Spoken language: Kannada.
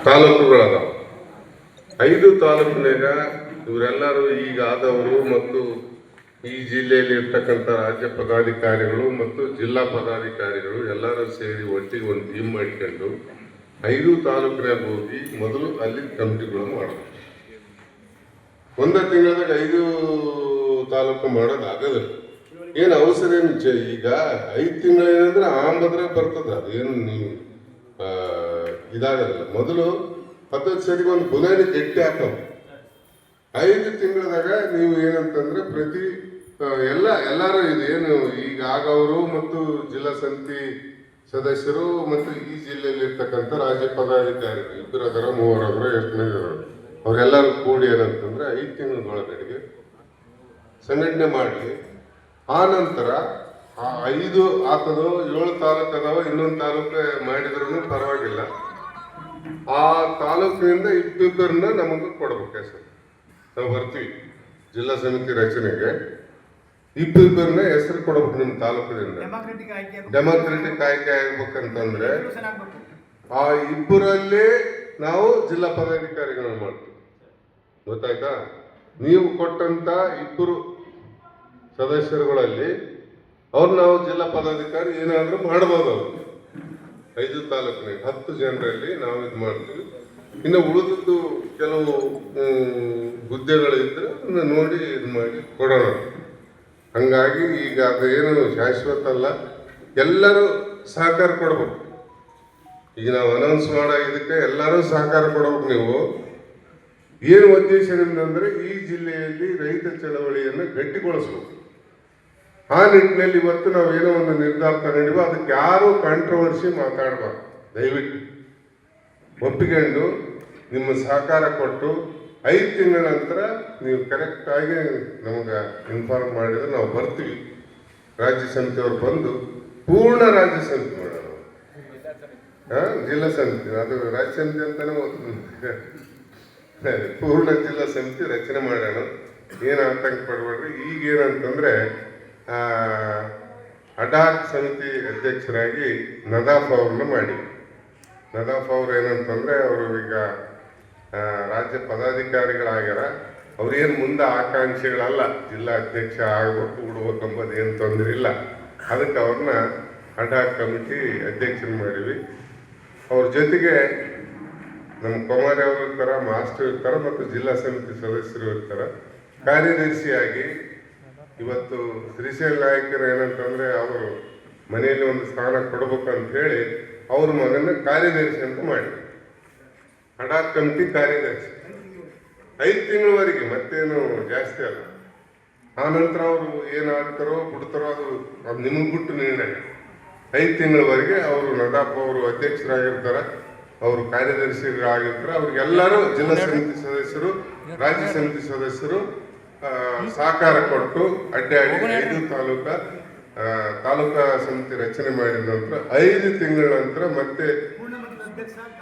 ತಾಲೂಕುಗಳದಾವ. 5 ತಾಲೂಕಿನಾಗ ಇವರೆಲ್ಲರೂ ಈಗ ಆದವರು ಮತ್ತು ಈ ಜಿಲ್ಲೆಯಲ್ಲಿ ಇರ್ತಕ್ಕಂಥ ರಾಜ್ಯ ಪದಾಧಿಕಾರಿಗಳು ಮತ್ತು ಜಿಲ್ಲಾ ಪದಾಧಿಕಾರಿಗಳು ಎಲ್ಲರೂ ಸೇರಿ ಒಟ್ಟಿಗೆ ಒಂದು ಟೀಮ್ ಮಾಡಿಕೊಂಡು 5 ತಾಲೂಕಿನಾಗ ಹೋಗಿ ಮೊದಲು ಅಲ್ಲಿ ಕಮಿಟಿಗಳು ಮಾಡಬೇಕು. ಒಂದೇ ತಿಂಗಳದಾಗ 5 ತಾಲೂಕು ಮಾಡೋದು ಆಗೋದಿಲ್ಲ. ಏನು ಅವಸರ ಏನು ಈಗ 5 ತಿಂಗಳೇನಂದ್ರೆ ಆಂಬದ್ರೆ ಬರ್ತದ, ಅದೇನು ನೀವು ಇದಾಗಲ್ಲ. ಮೊದಲು 10 ಸರಿಗೆ ಒಂದು ಬುನಾದಿ ಗಟ್ಟಿ ಹಾಕವು. 5 ತಿಂಗಳದಾಗ ನೀವು ಏನಂತಂದ್ರೆ ಪ್ರತಿ ಎಲ್ಲರೂ ಇದು ಏನು ಈಗ ಆಗವರು ಮತ್ತು ಜಿಲ್ಲಾ ಸಮಿತಿ ಸದಸ್ಯರು ಮತ್ತು ಈ ಜಿಲ್ಲೆಯಲ್ಲಿ ಇರ್ತಕ್ಕಂಥ ರಾಜ್ಯ ಪದಾಧಿಕಾರಿಗಳು 2 ಅದರ 3 ಅದರ ಎಷ್ಟು ಮಂದಿ ಅವರೆಲ್ಲರೂ ಕೂಡಿ ಏನಂತಂದ್ರೆ 5 ತಿಂಗಳೊಳಗಡೆಗೆ ಸಂಘಟನೆ ಮಾಡಿ ಆ ನಂತರ 5 ಆತದೋ 7 ತಾಲೂಕು ಅದಾವ, ಇನ್ನೊಂದು ತಾಲೂಕು ಮಾಡಿದ್ರೂ ಪರವಾಗಿಲ್ಲ. ಆ ತಾಲೂಕಿನಿಂದ 2 ನಮಗೆ ಕೊಡ್ಬೇಕು ಹೆಸರು. ನಾವು ಬರ್ತೀವಿ ಜಿಲ್ಲಾ ಸಮಿತಿ ರಚನೆಗೆ 2 ಹೆಸರು ಕೊಡ್ಬೇಕು. ನಿಮ್ಮ ತಾಲೂಕಿನಿಂದ ಡೆಮಾಕ್ರೆಟಿಕ್ ಆಯ್ಕೆ ಆಗ್ಬೇಕಂತಂದ್ರೆ ಆ 2 ನಾವು ಜಿಲ್ಲಾ ಪದಾಧಿಕಾರಿಗಳನ್ನು ಮಾಡ್ತೀವಿ. ಗೊತ್ತಾಯ್ತಾ? ನೀವು ಕೊಟ್ಟಂತ 2 ಸದಸ್ಯರುಗಳಲ್ಲಿ ಅವ್ರು ನಾವು ಜಿಲ್ಲಾ ಪದಾಧಿಕಾರಿ ಏನಾದರೂ ಮಾಡ್ಬೋದು. ಅವರು 5 ತಾಲೂಕಿನಾಗ 10 ಜನರಲ್ಲಿ ನಾವು ಇದು ಮಾಡ್ತೀವಿ. ಇನ್ನು ಉಳಿದದ್ದು ಕೆಲವು ಹುದ್ದೆಗಳಿದ್ರೆ ಅದನ್ನ ನೋಡಿ ಇದು ಮಾಡಿ ಕೊಡೋಣ. ಹಂಗಾಗಿ ಈಗ ಅದೇನು ಶಾಶ್ವತ ಅಲ್ಲ, ಎಲ್ಲರೂ ಸಹಕಾರ ಕೊಡ್ಬೇಕು. ಈಗ ನಾವು ಅನೌನ್ಸ್ ಮಾಡೋ ಇದಕ್ಕೆ ಎಲ್ಲರೂ ಸಹಕಾರ ಕೊಡ್ಬೇಕು. ನೀವು ಏನು ಉದ್ದೇಶದಿಂದ ಅಂದ್ರೆ ಈ ಜಿಲ್ಲೆಯಲ್ಲಿ ರೈತ ಚಳವಳಿಯನ್ನು ಗಟ್ಟಿಗೊಳಿಸ್ಬೇಕು. ಆ ನಿಟ್ಟಿನಲ್ಲಿ ಇವತ್ತು ನಾವು ಏನೋ ಒಂದು ನಿರ್ಧಾರ ತಗೊಂಡಿವೋ ಅದಕ್ಕೆ ಯಾರು ಕಾಂಟ್ರವರ್ಸಿ ಮಾತಾಡಬಾರ್ದು. ದಯವಿಟ್ಟು ಒಪ್ಪಿಕೊಂಡು ನಿಮ್ಮ ಸಹಕಾರ ಕೊಟ್ಟು 5 ತಿಂಗಳ ನಂತರ ನೀವು ಕರೆಕ್ಟಾಗಿ ನಮಗೆ ಇನ್ಫಾರ್ಮ್ ಮಾಡಿದ್ರೆ ನಾವು ಬರ್ತೀವಿ. ರಾಜ್ಯ ಸಮಿತಿಯವರು ಬಂದು ಪೂರ್ಣ ರಾಜ್ಯ ಸಮಿತಿ ಮಾಡೋಣ. ಜಿಲ್ಲಾ ಸಮಿತಿ ಅದು ರಾಜ್ಯ ಸಮಿತಿ ಅಂತಾನೆ ಪೂರ್ಣ ಜಿಲ್ಲಾ ಸಮಿತಿ ರಚನೆ ಮಾಡೋಣ. ಏನು ಆತಂಕ ಪಡಬೇಡ್ರಿ. ಈಗ ಏನಂತಂದ್ರೆ ಅಡಾಕ್ ಸಮಿತಿ ಅಧ್ಯಕ್ಷರಾಗಿ ನದಾಫ್ ಅವ್ರನ್ನ ಮಾಡಿ. ನದಾಫ್ ಅವ್ರು ಏನಂತಂದ್ರೆ ಅವರು ಈಗ ರಾಜ್ಯ ಪದಾಧಿಕಾರಿಗಳಾಗ್ಯಾರ. ಅವ್ರೇನು ಮುಂದೆ ಆಕಾಂಕ್ಷಿಗಳಲ್ಲ, ಜಿಲ್ಲಾ ಅಧ್ಯಕ್ಷ ಆಗ್ಬೇಕು ಬಿಡ್ಬೇಕು ಅಂಬೋದು ಏನು ತೊಂದರೆ ಇಲ್ಲ. ಅದಕ್ಕೆ ಅವ್ರನ್ನ ಅಡಾಕ್ ಕಮಿಟಿ ಅಧ್ಯಕ್ಷರು ಮಾಡಿವಿ. ಅವ್ರ ಜೊತೆಗೆ ನಮ್ಮ ಕುಮಾರಿ ಅವರು ಇರ್ತಾರ, ಮಾಸ್ಟರ್ ಇರ್ತಾರ ಮತ್ತು ಜಿಲ್ಲಾ ಸಮಿತಿ ಸದಸ್ಯರು ಇರ್ತಾರ. ಕಾರ್ಯದರ್ಶಿಯಾಗಿ ಇವತ್ತು ಶ್ರೀಶೈಲ ನಾಯಕರು ಏನಂತಂದ್ರೆ ಅವರು ಮನೆಯಲ್ಲಿ ಒಂದು ಸ್ಥಾನ ಕೊಡ್ಬೇಕಂತ ಹೇಳಿ ಅವ್ರ ಮಗನ ಕಾರ್ಯದರ್ಶಿ ಅಂತ ಮಾಡಿ ಅಡಾಕ್ ಕಮಿಟಿ ಕಾರ್ಯದರ್ಶಿ 5 ತಿಂಗಳವರೆಗೆ, ಮತ್ತೇನು ಜಾಸ್ತಿ ಅಲ್ಲ. ಆ ನಂತರ ಅವರು ಏನಾಗ್ತಾರೋ ಬಿಡ್ತಾರೋ ಅದು ನಿಮಗೆ ಬಿಟ್ಟು ನಿರ್ಣಯ. 5 ತಿಂಗಳವರೆಗೆ ಅವರು ನದಾಫ್ ಅವರು ಅಧ್ಯಕ್ಷರಾಗಿರ್ತಾರ, ಅವರು ಕಾರ್ಯದರ್ಶಿಗಳಾಗಿರ್ತಾರೆ. ಅವ್ರಿಗೆಲ್ಲರೂ ಜಿಲ್ಲಾ ಸಮಿತಿ ಸದಸ್ಯರು, ರಾಜ್ಯ ಸಮಿತಿ ಸದಸ್ಯರು ಸಹಕಾರ ಕೊಟ್ಟು ಅಡ್ಡಾಡಿ 5 ತಾಲೂಕಾ ಸಮಿತಿ ರಚನೆ ಮಾಡಿದ ನಂತರ 5 ತಿಂಗಳ ನಂತರ ಮತ್ತೆ